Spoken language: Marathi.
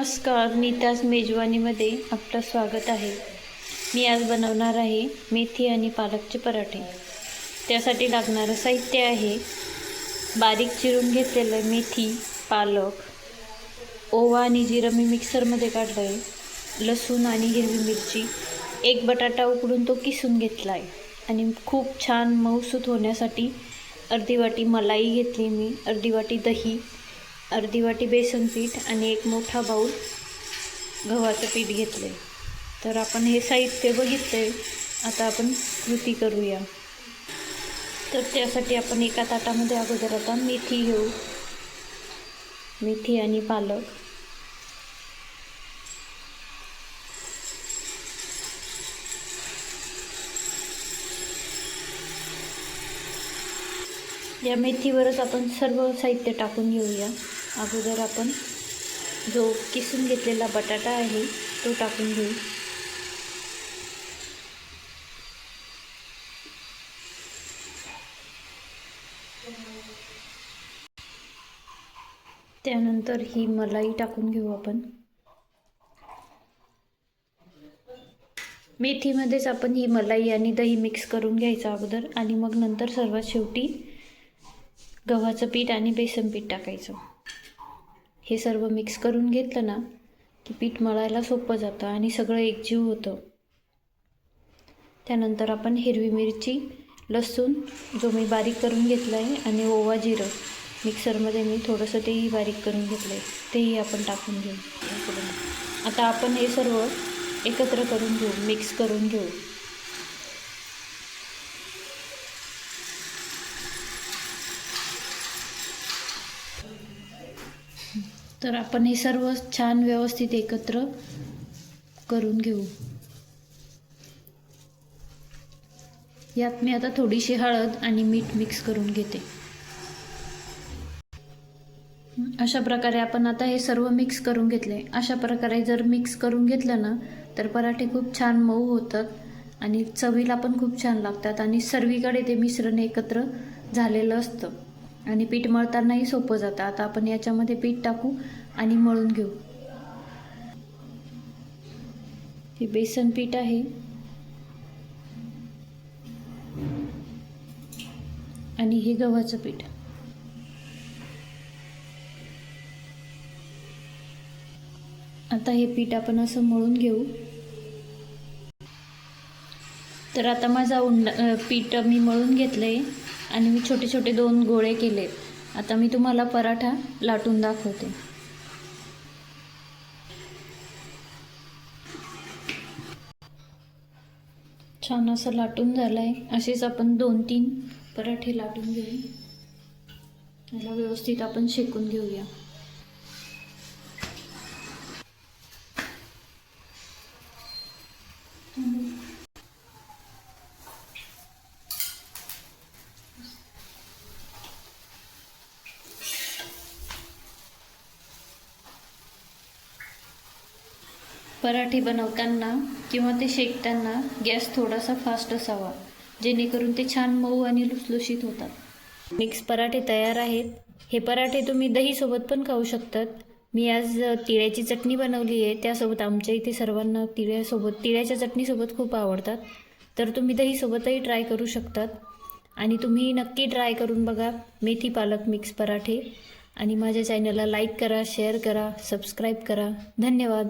नमस्कार, नीताज मेजवानीमध्ये आपलं स्वागत आहे। मी आज बनवणार आहे मेथी आणि पालकचे पराठे। त्यासाठी लागणारं साहित्य आहे बारीक चिरून घेतलेलं मेथी, पालक, ओवा आणि जिरं मी मिक्सरमध्ये काढलं आहे, लसूण आणि हिरवी मिरची, एक बटाटा उकडून तो किसून घेतला आहे आणि खूप छान मऊसूत होण्यासाठी अर्धी वाटी मलाई घेतली मी, अर्धी वाटी दही, अर्धी वाटी बेसन पीठ आणि एक मोठा बाउल गव्हाचं पीठ घेतलं आहे। तर आपण हे साहित्य बघितलं आहे, आता आपण कृती करूया। तर त्यासाठी आपण एका ताटामध्ये अगोदर आता मेथी घेऊ, मेथी आणि पालक, या मेथीवरच आपण सर्व साहित्य टाकून घेऊया। अगोदर आपण जो किसून घेतलेला बटाटा आहे तो टाकून घेऊ। त्यानंतर ही मलाई टाकून घेऊ आपण। मेथीमध्येच आपण ही मलाई आणि दही मिक्स करून घ्यायचं अगोदर आणि मग नंतर सर्वात शेवटी गव्हाचं पीठ आणि बेसन पीठ टाकायचं। हे सर्व मिक्स करून घेतलं ना की पीठ मळायला सोपं जातं आणि सगळं एकजीव होतं। त्यानंतर आपण हिरवी मिरची, लसूण जो मी बारीक करून घेतला आहे आणि ओवा, जिरं मिक्सरमध्ये मी थोडंसं तेही बारीक करून घेतलं आहे, तेही आपण टाकून घेऊ। आता आपण हे सर्व एकत्र करून घेऊ, मिक्स करून घेऊ। तर आपण हे सर्व छान व्यवस्थित एकत्र करून घेऊ। यात मी आता थोडीशी हळद आणि मीठ मिक्स करून घेते। अशा प्रकारे आपण आता हे सर्व मिक्स करून घेतले। अशा प्रकारे जर मिक्स करून घेतलं ना तर पराठे खूप छान मऊ होतात आणि चवीला पण खूप छान लागतात आणि सर्वीकडे ते मिश्रण एकत्र झालेलं असतं आणि पीठ मळतानाही सोपं जातं। आता आपण याच्यामध्ये पीठ टाकू आणि मळून घेऊ। हे बेसन पीठ आहे आणि हे गव्हाचं पीठ। आता हे पीठ आपण असं मळून घेऊ। तर आता माझा पीठ मी मळून घेतले आणि मी छोटे छोटे 2 गोळे केले। आता मी तुम्हाला पराठा लाटून दाखवते। छान असं लाटून झालं आहे। असेच आपण 2-3 पराठे लाटून घेऊ। याला व्यवस्थित आपण शेकून घेऊया। पराठे बनवताना किंवा ते शेकताना गॅस थोडासा फास्ट असावा, जेणेकरून ते छान मऊ आणि लुसलुशीत होतात। मिक्स पराठे तयार आहेत। हे पराठे तुम्ही दहीसोबत पण खाऊ शकतात। मी आज तिळ्याची चटणी बनवली आहे, त्यासोबत आमच्या इथे सर्वांना तिळ्याच्या चटणीसोबत खूप आवडतात। तर तुम्ही दहीसोबतही ट्राय करू शकतात आणि तुम्ही नक्की ट्राय करून बघा मेथी पालक मिक्स पराठे। आणि माझ्या चॅनलला लाईक करा, शेअर करा, सबस्क्राईब करा। धन्यवाद।